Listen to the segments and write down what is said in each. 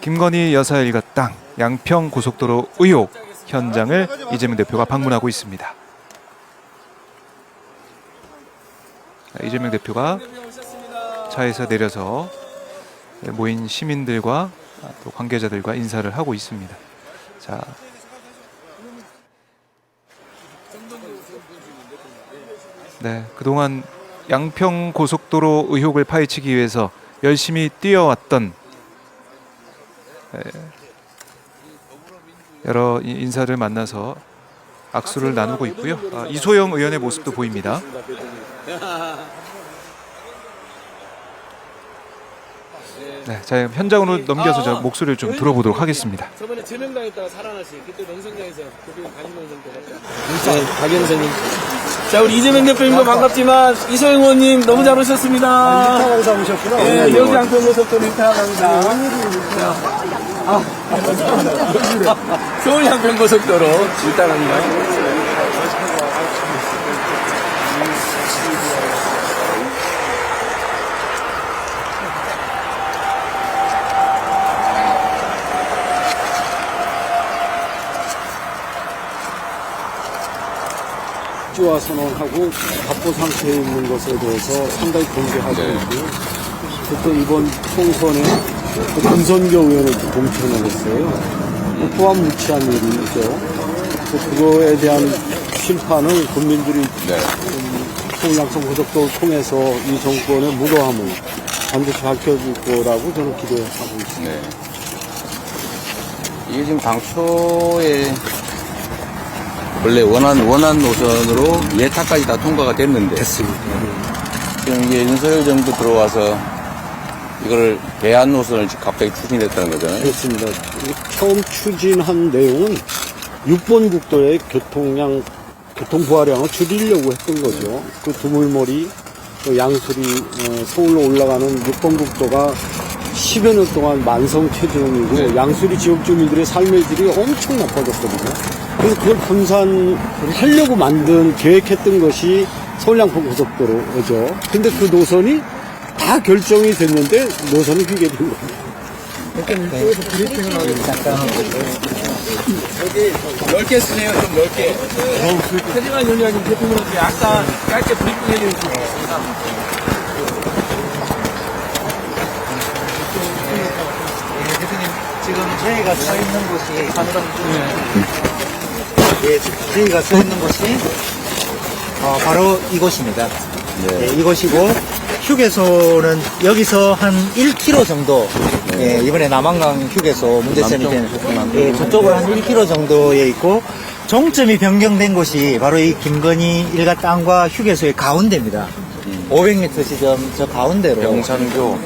김건희 여사 일가 땅 양평 고속도로 의혹 현장을 이재명 대표가 방문하고 있습니다. 이재명 대표가 차에서 내려서 모인 시민들과 또 관계자들과 인사를 하고 있습니다. 자, 네, 그동안 양평 고속도로 의혹을 파헤치기 위해서 열심히 뛰어왔던 여러 인사를 만나서 악수를 나누고 있고요. 이소영 의원의 모습도 보입니다. 네, 자, 현장으로 넘겨서 저 목소리를 좀 들어보도록 하겠습니다. 저번에 제명당했다가 살아나신 그때 농성장에서 그분 강인농성 되셨죠? 네, 박영선님. 자, 우리 이재명 대표님도 반갑지만 이소영 의원님 너무 잘 오셨습니다. 인타강사 오셨구나. 네, 여기 양평고속도로 인타강사. 서울 양평고속도로 인타강사. 주와 선언하고 답보 상태에 있는 것에 대해서 상당히 공개하고 있고요. 또 이번 총선에 김선교 의원을 공천을 했어요. 후한무치한 일이죠. 또 그거에 대한 심판을 국민들이 서울 양평 고속도를 통해서 이 정권의 무도함을 반드시 밝혀줄 거라고 저는 기대하고 있습니다. 네. 이게 지금 당초에 원래 원한 노선으로 예타까지 다 통과가 됐는데. 됐습니다. 지금 이게 윤석열 정부 들어와서 이거를 대안 노선을 갑자기 추진했다는 거잖아요. 그렇습니다. 처음 추진한 내용은 6번 국도의 교통 부하량을 줄이려고 했던 거죠. 그 두물머리, 또 양수리, 서울로 올라가는 6번 국도가 10여 년 동안 만성 체증이고 네. 양수리 지역 주민들의 삶의 질이 엄청 나빠졌거든요. 그래서 그걸 분산하려고 계획했던 것이 서울 양평 고속도로죠. 근데 그 노선이 다 결정이 됐는데 노선이 휘게된 겁니다. 이쪽에서 브리핑을 하고 잠깐 여기 넓게 쓰네요, 좀 넓게. 최재관 의원님 대표님한테 아까 짧게 브리핑 해주셨습니다. 대표님, 지금 저희가 서 있는 곳이 저희가 서 있는 곳이 바로 이곳입니다. 이곳이고 휴게소는 여기서 한 1km 정도 이번에 남한강 휴게소 문제점이 된 저쪽으로 한 1km 정도에 있고 종점이 변경된 곳이 바로 이 김건희 일가 땅과 휴게소의 가운데입니다. 500m 지점 저 가운데로 병산교.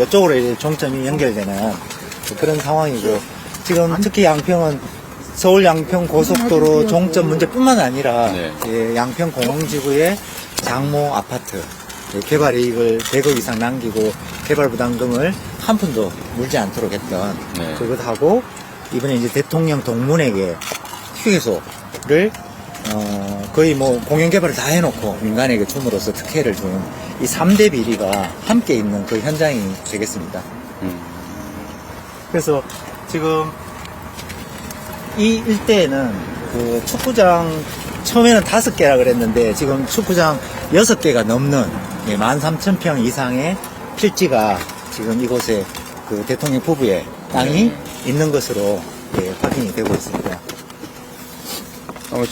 이쪽으로 이제 종점이 연결되는 그런 상황이고 지금 특히 양평은 서울 양평 고속도로 종점 문제뿐만 아니라 양평 공흥지구의 장모 아파트 개발 이익을 100억 이상 남기고 개발 부담금을 한 푼도 물지 않도록 했던 그것하고 이번에 이제 대통령 동문에게 휴게소를 거의 뭐 공영 개발을 다 해놓고 민간에게 줌으로써 특혜를 준 이 3대 비리가 함께 있는 그 현장이 되겠습니다. 그래서 지금 이 일대에는 그 축구장 처음에는 5개라 그랬는데 지금 축구장 6개가 넘는 13,000평 이상의 필지가 지금 이곳에 그 대통령 부부의 땅이 있는 것으로 확인이 되고 있습니다.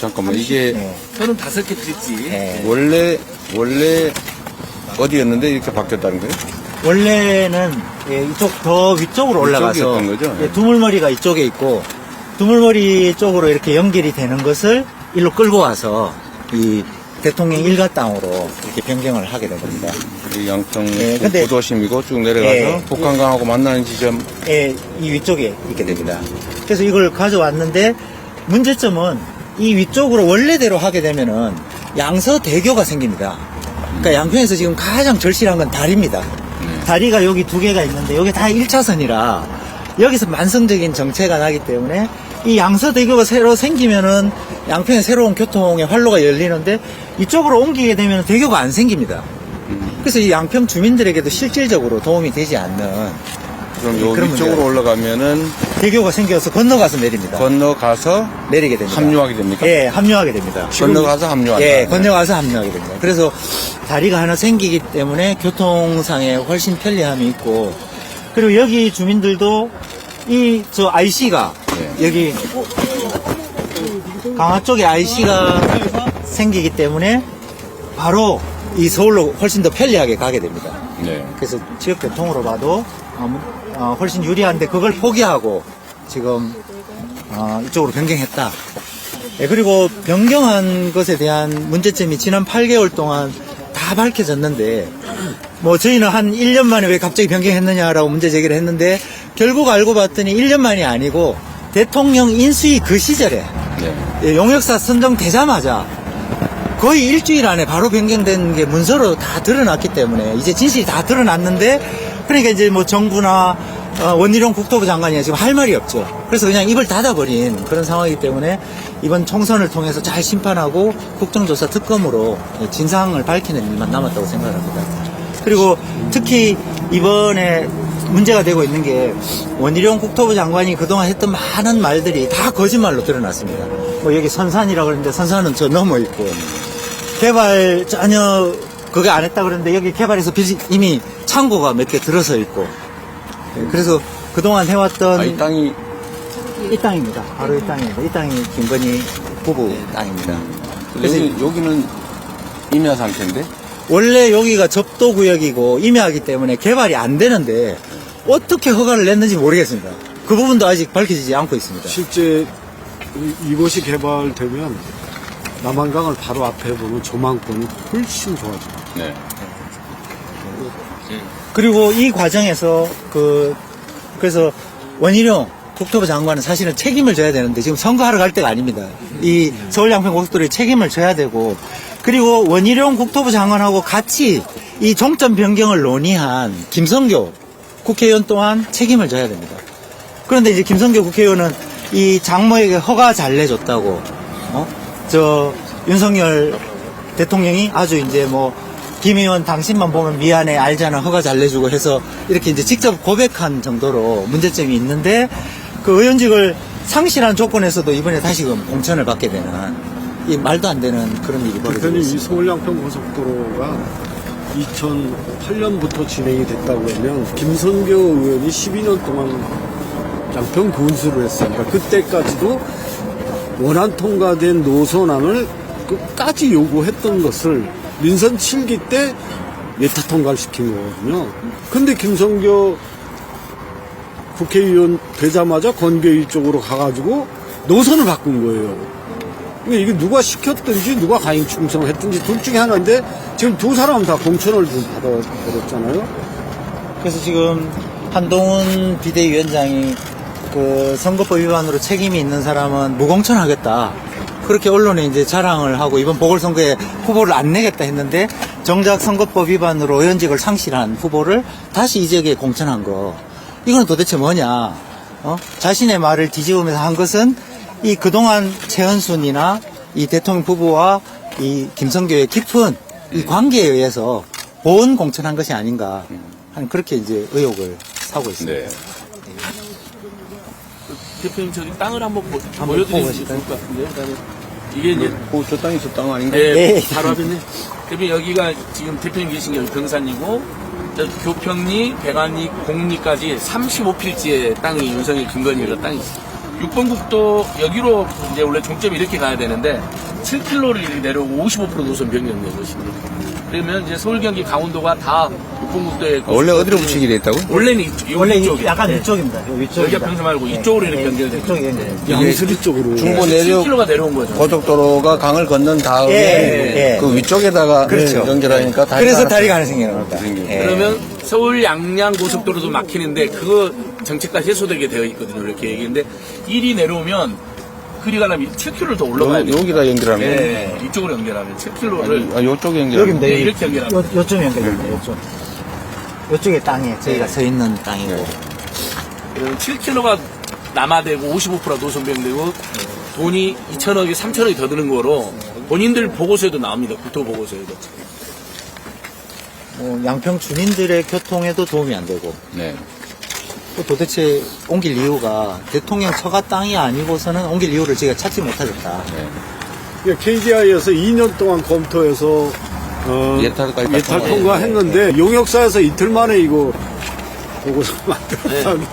잠깐만, 이게 35개 필지. 원래 어디였는데 이렇게 바뀌었다는 거예요? 원래는 이쪽 더 위쪽으로 올라가서 이쪽이었던 거죠? 두물머리가 이쪽에 있고 두물머리 쪽으로 이렇게 연결이 되는 것을 일로 끌고 와서 이 대통령 일가 땅으로 이렇게 변경을 하게 된 겁니다. 이 양평 근데 구도심이고 쭉 내려가서 북한강하고 만나는 지점. 이 위쪽에 있게 됩니다. 그래서 이걸 가져왔는데 문제점은 이 위쪽으로 원래대로 하게 되면은 양서대교가 생깁니다. 그러니까 양평에서 지금 가장 절실한 건 다리입니다. 다리가 여기 2개가 있는데 여기 다 1차선이라 여기서 만성적인 정체가 나기 때문에 이 양서대교가 새로 생기면은 양평에 새로운 교통의 활로가 열리는데 이쪽으로 옮기게 되면 대교가 안 생깁니다. 그래서 이 양평 주민들에게도 실질적으로 도움이 되지 않는 그럼 요 그런 위쪽으로 문제가 올라가면은 대교가 생겨서 건너가서 내립니다. 건너가서 내리게 됩니다. 합류하게 됩니까? 예, 합류하게 됩니다. 건너가서 합류한다. 예, 건너가서 합류하게 됩니다. 그래서 다리가 하나 생기기 때문에 교통상에 훨씬 편리함이 있고, 그리고 여기 주민들도 저 IC가 예. 여기 강화 쪽에 IC가 생기기 때문에 바로 이 서울로 훨씬 더 편리하게 가게 됩니다. 네. 그래서 지역 교통으로 봐도 훨씬 유리한데 그걸 포기하고 지금 이쪽으로 변경했다. 예, 그리고 변경한 것에 대한 문제점이 지난 8개월 동안 다 밝혀졌는데, 뭐 저희는 한 1년 만에 왜 갑자기 변경했느냐라고 문제 제기를 했는데, 결국 알고 봤더니 1년 만이 아니고 대통령 인수위 그 시절에 네. 예, 용역사 선정되자마자 거의 일주일 안에 바로 변경된 게 문서로 다 드러났기 때문에 이제 진실이 다 드러났는데, 그러니까 이제 뭐 정부나 원희룡 국토부 장관이 지금 할 말이 없죠. 그래서 그냥 입을 닫아버린 그런 상황이기 때문에 이번 총선을 통해서 잘 심판하고 국정조사 특검으로 진상을 밝히는 일만 남았다고 생각합니다. 그리고 특히 이번에 문제가 되고 있는 게 원희룡 국토부 장관이 그동안 했던 많은 말들이 다 거짓말로 드러났습니다. 뭐 여기 선산이라고 그러는데 선산은 저 넘어 있고, 개발 전혀 그게 안 했다 그러는데 여기 개발해서 이미 창고가 몇 개 들어서 있고, 그래서 그동안 해왔던 이 땅이 이 땅입니다. 바로 이 땅입니다. 이 땅이 김건희 부부 땅입니다. 그래서 여기는 임야 상태인데? 원래 여기가 접도구역이고 임야이기 때문에 개발이 안 되는데 어떻게 허가를 냈는지 모르겠습니다. 그 부분도 아직 밝혀지지 않고 있습니다. 실제 이곳이 개발되면 남한강을 바로 앞에 보는 조망권이 훨씬 좋아집니다. 네. 그리고 이 과정에서 그래서 원희룡 국토부 장관은 사실은 책임을 져야 되는데 지금 선거하러 갈 때가 아닙니다. 이 서울 양평 고속도로에 책임을 져야 되고, 그리고 원희룡 국토부 장관하고 같이 이 종점 변경을 논의한 김성교 국회의원 또한 책임을 져야 됩니다. 그런데 이제 김성교 국회의원은 이 장모에게 허가 잘 내줬다고, 윤석열 대통령이 아주 이제 뭐 김 의원 당신만 보면 미안해, 알잖아, 허가 잘 내주고 해서 이렇게 이제 직접 고백한 정도로 문제점이 있는데, 그 의원직을 상실한 조건에서도 이번에 다시금 공천을 받게 되는 이 말도 안 되는 그런 일이 벌어지고 대표님, 이 있습니다. 서울 양평 고속도로가 2008년부터 진행이 됐다고 하면 김선교 의원이 12년 동안 양평 군수를 했습니다. 그때까지도 원안 통과된 노선안을 끝까지 요구했던 것을 민선 7기 때 예타 통과를 시킨 거거든요. 근데 김성교 국회의원 되자마자 건교위 쪽으로 가가지고 노선을 바꾼 거예요. 그러니까 이게 누가 시켰든지 누가 가인 충성했든지 둘 중에 하나인데 지금 두 사람은 다 공천을 좀 받아버렸잖아요. 그래서 지금 한동훈 비대위원장이 그 선거법 위반으로 책임이 있는 사람은 무공천하겠다, 그렇게 언론에 이제 자랑을 하고 이번 보궐선거에 후보를 안 내겠다 했는데, 정작 선거법 위반으로 의원직을 상실한 후보를 다시 이 지역에 공천한 거, 이건 도대체 뭐냐? 자신의 말을 뒤집으면서 한 것은 이 그동안 최은순이나 이 대통령 부부와 이 김성교의 깊은 이 관계에 의해서 보은 공천한 것이 아닌가 하는, 그렇게 이제 의혹을 사고 있습니다. 네. 대표님, 저기 땅을 한번 한번 보여드리면 보여주실까요? 좋을 것 같은데요. 그다음에 이게 이제 저 땅이 저 땅 아닌가? 네, 네. 바로 앞에는 대표님, 여기가 지금 대표님 계신 게 병산이고, 저 교평리, 백안리, 공리까지 35필지의 땅이 윤석열 김건희의 땅이 있어요. 6번 국도 여기로 이제 원래 종점이 이렇게 가야 되는데 7km를 내려오고 55% 노선 변경된 것입니다. 그러면 이제 서울, 경기, 강원도가 다 6번 국도에 원래 어디로 붙이게 돼 있다고? 원래는 원래 이쪽에 약간 이쪽입니다. 위쪽입니다. 여기가 평소 말고 이쪽으로 이렇게 연결돼요. 이쪽에 연결돼요. 양수리 쪽으로. 중부 내륙 7km가 내려온 거죠. 고속도로가 강을 건넌 다음에 예. 그 위쪽에다가 그렇죠. 연결하니까 그래서 다리가 하나 생기는 겁니다. 생기고. 예. 그러면 서울 양양 고속도로도 막히는데 그거 정책가 해소되게 되어 있거든요. 이렇게 얘기했는데 일이 내려오면 그리 가려면 7km를 더 올라가야 돼요. 여기다 연결하면 네, 이쪽으로 연결하면 7km를 요쪽에 연결하면 여기입니다. 네, 이렇게 연결하면 요쪽 연결됩니다. 요쪽. 요쪽에 땅에 저희가 서 있는 땅이고. 7km가 남아되고 55%가 노선 변경되고 돈이 2천억이 3천억이 더 드는 거로 본인들 보고서에도 나옵니다. 국토 보고서에도. 양평 주민들의 교통에도 도움이 안 되고, 네. 도대체 옮길 이유가 대통령 처가 땅이 아니고서는 옮길 이유를 저희가 찾지 못하겠다. KDI에서 2년 동안 검토해서 예탈까지 다 예탈 통과했는데. 통과했는데 용역사에서 이틀 만에 이거 보고서 만들었다는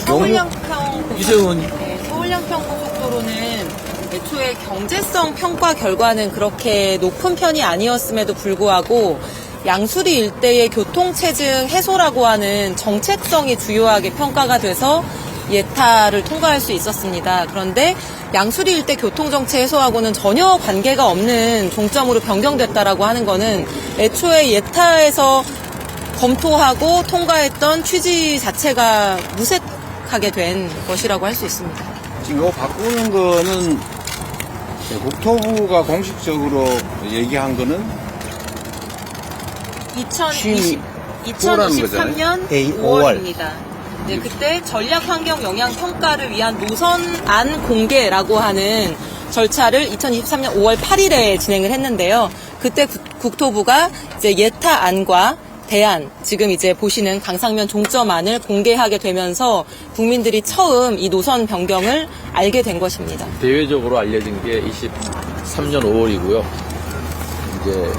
서울양평 이재원 서울양평 고속도로는 애초에 경제성 평가 결과는 그렇게 높은 편이 아니었음에도 불구하고 양수리 일대의 교통체증 해소라고 하는 정책성이 주요하게 평가가 돼서 예타를 통과할 수 있었습니다. 그런데 양수리 일대 교통정체 해소하고는 전혀 관계가 없는 종점으로 변경됐다라고 하는 거는 애초에 예타에서 검토하고 통과했던 취지 자체가 무색하게 된 것이라고 할 수 있습니다. 지금 이거 바꾸는 거는 국토부가 공식적으로 얘기한 거는 2023년 네, 5월입니다. 네, 그때 전략환경영향평가를 위한 노선안 공개라고 하는 절차를 2023년 5월 8일에 진행을 했는데요. 그때 국토부가 이제 예타안과 대안, 지금 이제 보시는 강상면 종점안을 공개하게 되면서 국민들이 처음 이 노선 변경을 알게 된 것입니다. 대외적으로 알려진 게 23년 5월이고요. 이제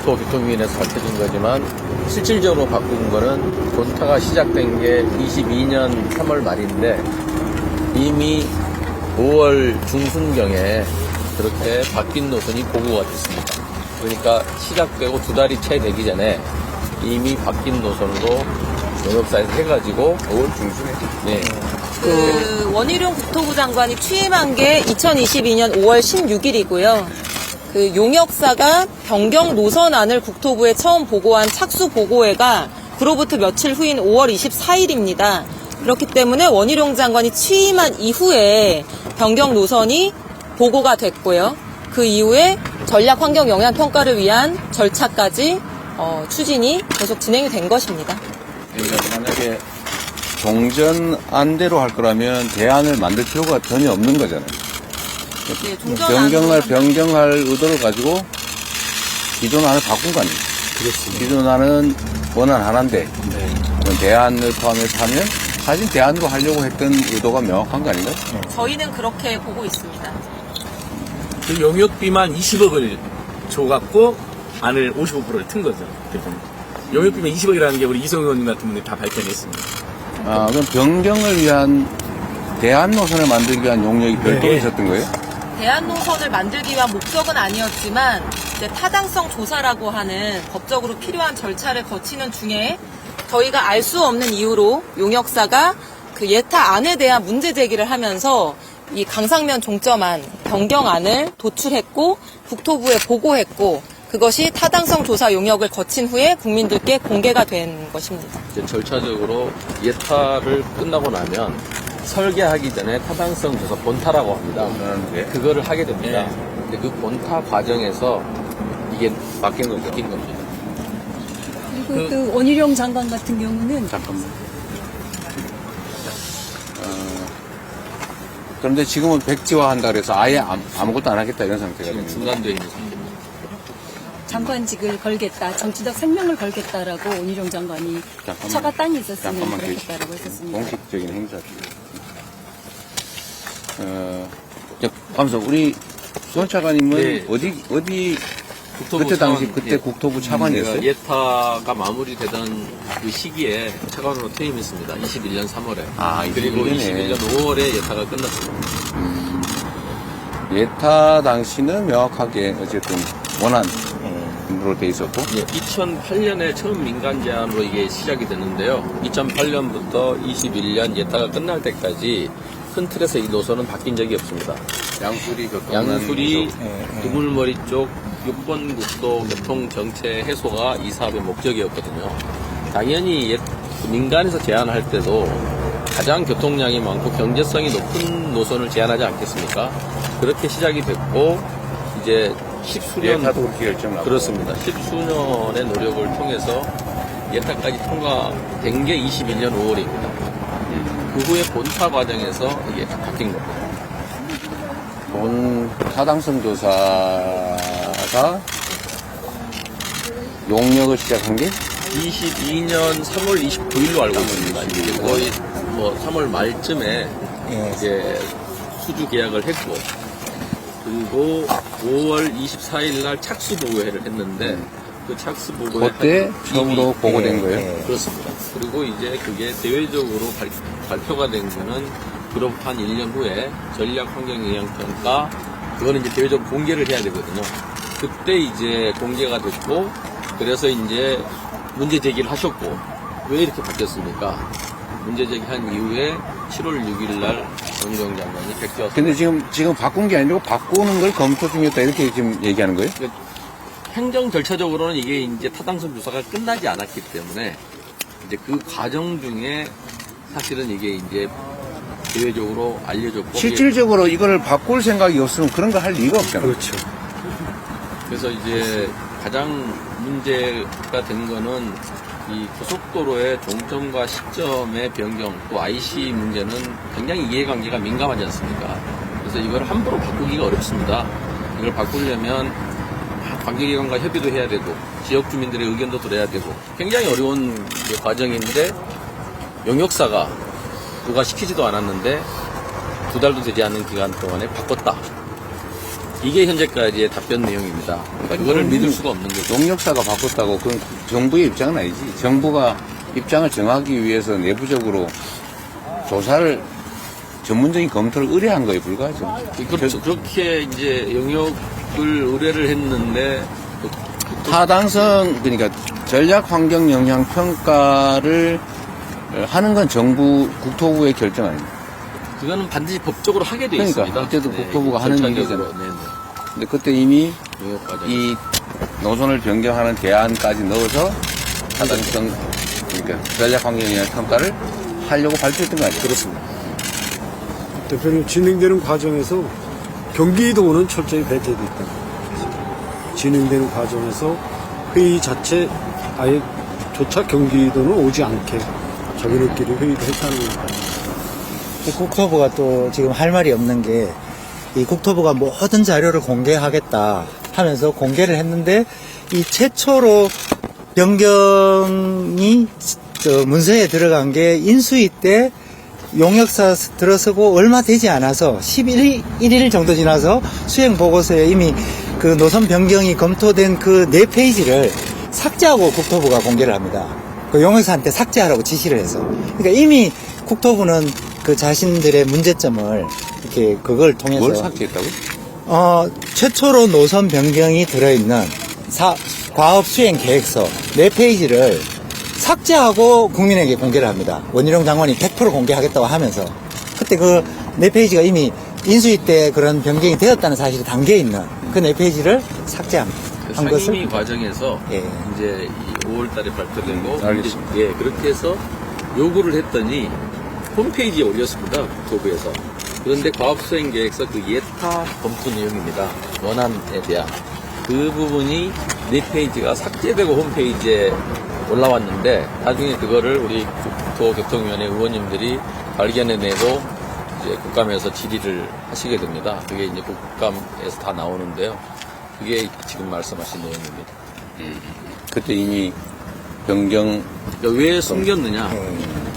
국토교통위원회에서 밝혀진 거지만 실질적으로 바꾼 거는 본타가 시작된 게 22년 3월 말인데 이미 5월 중순경에 그렇게 바뀐 노선이 보고가 됐습니다. 그러니까 시작되고 2달이 채 되기 전에 이미 바뀐 노선으로 용역사에서 해가지고 5월 중순에 네. 원희룡 국토부 장관이 취임한 게 2022년 5월 16일이고요. 용역사가 변경 노선안을 국토부에 처음 보고한 착수 보고회가 그로부터 며칠 후인 5월 24일입니다. 그렇기 때문에 원희룡 장관이 취임한 이후에 변경 노선이 보고가 됐고요. 그 이후에 전략환경영향평가를 위한 절차까지 추진이 계속 진행이 된 것입니다. 그러니까 만약에 종전안대로 할 거라면 대안을 만들 필요가 전혀 없는 거잖아요. 네, 종전안으로 변경할 의도를 가지고 기존 안을 바꾼 거 아니에요? 그렇습니다. 기존 안은 원안 하나인데 대안을 포함해서 하면 사실 대안으로 하려고 했던 의도가 명확한 거 아닌가요? 저희는 그렇게 보고 있습니다. 그 용역비만 20억을 줘갖고 안을 55%를 튼 거죠. 대표님. 용역비만 20억이라는 게 우리 이성 의원님 같은 분이 다 밝혀냈습니다. 아, 그럼 변경을 위한 대안 노선을 만들기 위한 용역이 별도로 있었던 거예요? 대안 노선을 만들기 위한 목적은 아니었지만 이제 타당성 조사라고 하는 법적으로 필요한 절차를 거치는 중에 저희가 알 수 없는 이유로 용역사가 그 예타안에 대한 문제 제기를 하면서 이 강상면 종점안 변경안을 도출했고 국토부에 보고했고 그것이 타당성 조사 용역을 거친 후에 국민들께 공개가 된 것입니다. 이제 절차적으로 예타를 끝나고 나면 설계하기 전에 타당성 조사 본타라고 합니다. 그거를 하게 됩니다. 근데 그 본타 과정에서 이게 바뀐 겁니다. 그리고 또 원희룡 장관 같은 경우는 그런데 지금은 백지화한다 그래서 아예 아무것도 안 하겠다 이런 상태가 되는 거예요. 중단되어 있는 상태입니다. 장관직을 걸겠다, 정치적 생명을 걸겠다라고 원희룡 장관이 처가 땅이 있었으면 그렇겠다라고 했었습니다. 공식적인 행사죠. 감사 우리 수원 차관님은 네. 어디 국토부 그때 당시 차관, 그때 국토부 차관이었어요? 예타가 마무리되던 그 시기에 차관으로 퇴임했습니다. 21년 3월에. 아, 그리고 21년에. 21년 5월에 예타가 끝났습니다. 예타 당시는 명확하게 어쨌든 원안으로 돼 있었고 2008년에 처음 민간 제안으로 이게 시작이 됐는데요. 2008년부터 21년 예타가 끝날 때까지 큰 틀에서 이 노선은 바뀐 적이 없습니다. 양수리 양수리 두물머리 쪽 6번 국도 교통 정체 해소가 이 사업의 목적이었거든요. 당연히 민간에서 제안할 때도 가장 교통량이 많고 경제성이 높은 노선을 제안하지 않겠습니까? 그렇게 시작이 됐고 이제 십수년 예타도 그렇게 결정하고 그렇습니다. 십수년의 노력을 통해서 예타까지 통과된 게 21년 5월입니다. 그 후에 본타 과정에서 이게 바뀐 겁니다. 본 타당성 조사가 용역을 시작한 게 22년 3월 29일로 알고 있습니다. 이제 거의 뭐 3월 말쯤에 예. 이제 수주 계약을 했고, 그리고 5월 24일 날 착수 보고회를 했는데, 그 착수 보고회 그때 처음으로 보고된 거예요. 예. 그렇습니다. 그리고 이제 그게 대외적으로 발표가 된 거는 졸업한 1년 후에 전략환경영향평가, 그거는 이제 대외적으로 공개를 해야 되거든요. 그때 이제 공개가 됐고, 그래서 이제 문제 제기를 하셨고, 왜 이렇게 바뀌었습니까? 문제 제기한 이후에 7월 6일 날 정경 장관이 백지화. 근데 지금 바꾼 게 아니고 바꾸는 걸 검토 중이었다 이렇게 지금 얘기하는 거예요? 행정 절차적으로는 이게 이제 타당성 조사가 끝나지 않았기 때문에 이제 그 과정 중에 사실은 이게 이제 대외적으로 알려졌고, 실질적으로 이걸 바꿀 생각이 없으면 그런 거 할 리가 없잖아요. 그렇죠. 그래서 이제 가장 문제가 된 거는 이 고속도로의 종점과 시점의 변경, 또 IC 문제는 굉장히 이해관계가 민감하지 않습니까? 그래서 이걸 함부로 바꾸기가 어렵습니다. 이걸 바꾸려면 관계기관과 협의도 해야 되고, 지역 주민들의 의견도 들어야 되고, 굉장히 어려운 과정인데, 용역사가 누가 시키지도 않았는데 2달도 되지 않는 기간 동안에 바꿨다. 이게 현재까지의 답변 내용입니다. 그러니까 그거를 믿을 수가 없는 거죠. 용역사가 바꿨다고 그건 정부의 입장은 아니지. 정부가 입장을 정하기 위해서 내부적으로 조사를 전문적인 검토를 의뢰한 거에 불과하죠. 그렇죠. 그렇게 이제 영역을 의뢰를 했는데 타당성, 그러니까 전략환경 영향 평가를 하는 건 정부 국토부의 결정 아닙니까? 그거는 반드시 법적으로 하게 돼 그러니까, 있습니다. 어쨌든 국토부가 하는 절차적으로. 일이잖아요. 네네. 근데 그때 이미 영역 과정. 이 노선을 변경하는 대안까지 넣어서 타당성, 그러니까 전략환경 영향 평가를 하려고 발표했던 거 아니에요? 그렇습니다. 대표님, 진행되는 과정에서 경기도는 철저히 배제돼 있다. 진행되는 과정에서 회의 자체 아예 조차 경기도는 오지 않게 자기네끼리 회의를 했다는 겁니다. 국토부가 또 지금 할 말이 없는 게, 이 국토부가 모든 자료를 공개하겠다 하면서 공개를 했는데, 이 최초로 변경이 문서에 들어간 게 인수위 때 용역사 들어서고 얼마 되지 않아서 11일 정도 지나서 수행 보고서에 이미 그 노선 변경이 검토된 그 4페이지를 삭제하고 국토부가 공개를 합니다. 그 용역사한테 삭제하라고 지시를 해서. 그러니까 이미 국토부는 그 자신들의 문제점을 이렇게 그걸 통해서 뭘 삭제했다고? 최초로 노선 변경이 들어있는 과업 수행 계획서 4페이지를 삭제하고 국민에게 공개를 합니다. 원희룡 장관이 100% 공개하겠다고 하면서, 그때 그 4페이지가 이미 인수위 때 그런 변경이 되었다는 사실이 담겨 있는 그 4페이지를 삭제한 상임위 과정에서 예. 이제 5월달에 발표되고, 알겠습니다. 예, 그렇게 해서 요구를 했더니 홈페이지에 올렸습니다. 국토부에서. 그런데 과업수행계획서 그 예타 검토 내용입니다. 원안에 대한 그 부분이 4페이지가 삭제되고 홈페이지에 올라왔는데, 나중에 그거를 우리 국토교통위원회 의원님들이 발견해내고 이제 국감에서 질의를 하시게 됩니다. 그게 이제 국감에서 다 나오는데요. 그게 지금 말씀하신 내용입니다. 그때 이미 변경, 그러니까 왜 숨겼느냐?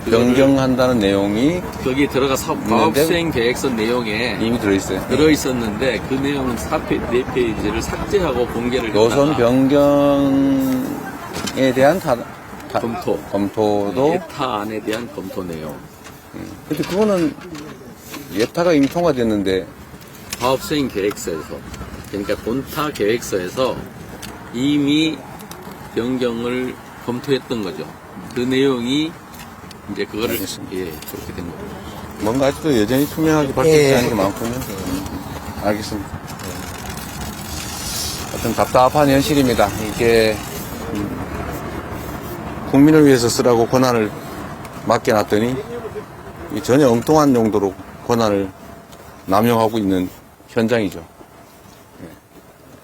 변경한다는 내용이 거기에 들어가 과업수행 계획서 내용에 이미 들어있어요. 들어있었는데 그 내용은 4페이지를 삭제하고 공개를 노선 했다가 변경에 대한 검토도. 예타안에 대한 검토 내용. 근데 그거는 예타가 이미 통과됐는데 과업수행 계획서에서, 그러니까 본타 계획서에서 이미 변경을 검토했던 거죠. 그 내용이 이제 그거를 알겠습니다. 예, 그렇게 된 겁니다. 뭔가 아직도 여전히 투명하게 밝히지 않은 게 많군요. 알겠습니다. 하여튼 답답한 현실입니다. 이게 국민을 위해서 쓰라고 권한을 맡겨놨더니 전혀 엉뚱한 용도로 권한을 남용하고 있는 현장이죠.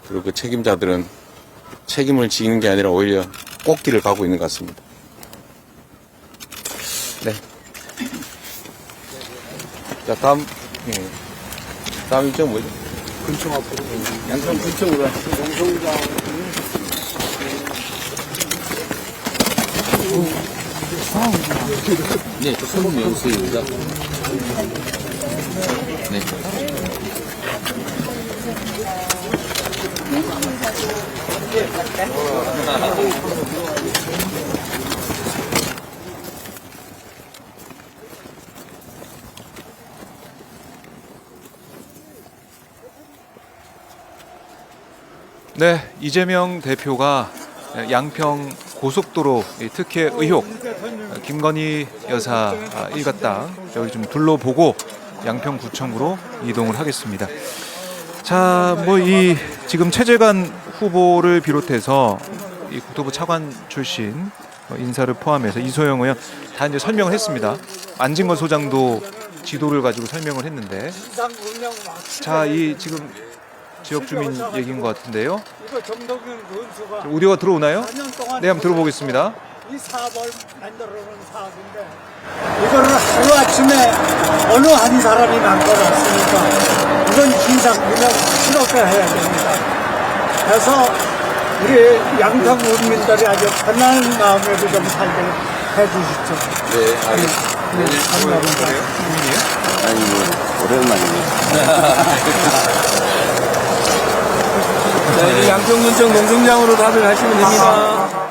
그리고 그 책임자들은 책임을 지는 게 아니라 오히려 꽃길을 가고 있는 것 같습니다. 네. 자, 다음 일정 뭐죠? 근청 앞으로. 양평 근처으로 영성장 네, 손 연수입니다. 네. 네, 이재명 대표가 양평 고속도로 특혜 의혹, 김건희 여사 일가땅 여기 좀 둘러보고 양평구청으로 이동을 하겠습니다. 자, 뭐 이 지금 최재관 후보를 비롯해서 이 국토부 차관 출신 인사를 포함해서 이소영 의원 다 이제 설명을 했습니다. 안진걸 소장도 지도를 가지고 설명을 했는데, 자, 이 지금 지역 주민 얘기인 것 같은데요. 이거 정동윤 군수가 오디오가 들어오나요? 4년 동안 네, 한번 들어보겠습니다. 이 사업을 만들어 놓은 사업인데 이거를 하루아침에 어느 한 사람이 만들어놨으니까 이건 진상규명 실업해 해야 됩니다. 그래서 우리 양평 국민들이 아주 편안한 마음으로 좀 살게 해주시죠. 네, 알겠습니다. 아니, 뭐, 오랜만이네. 자, 이제 양평군청 농성장으로 다들 가시면 됩니다.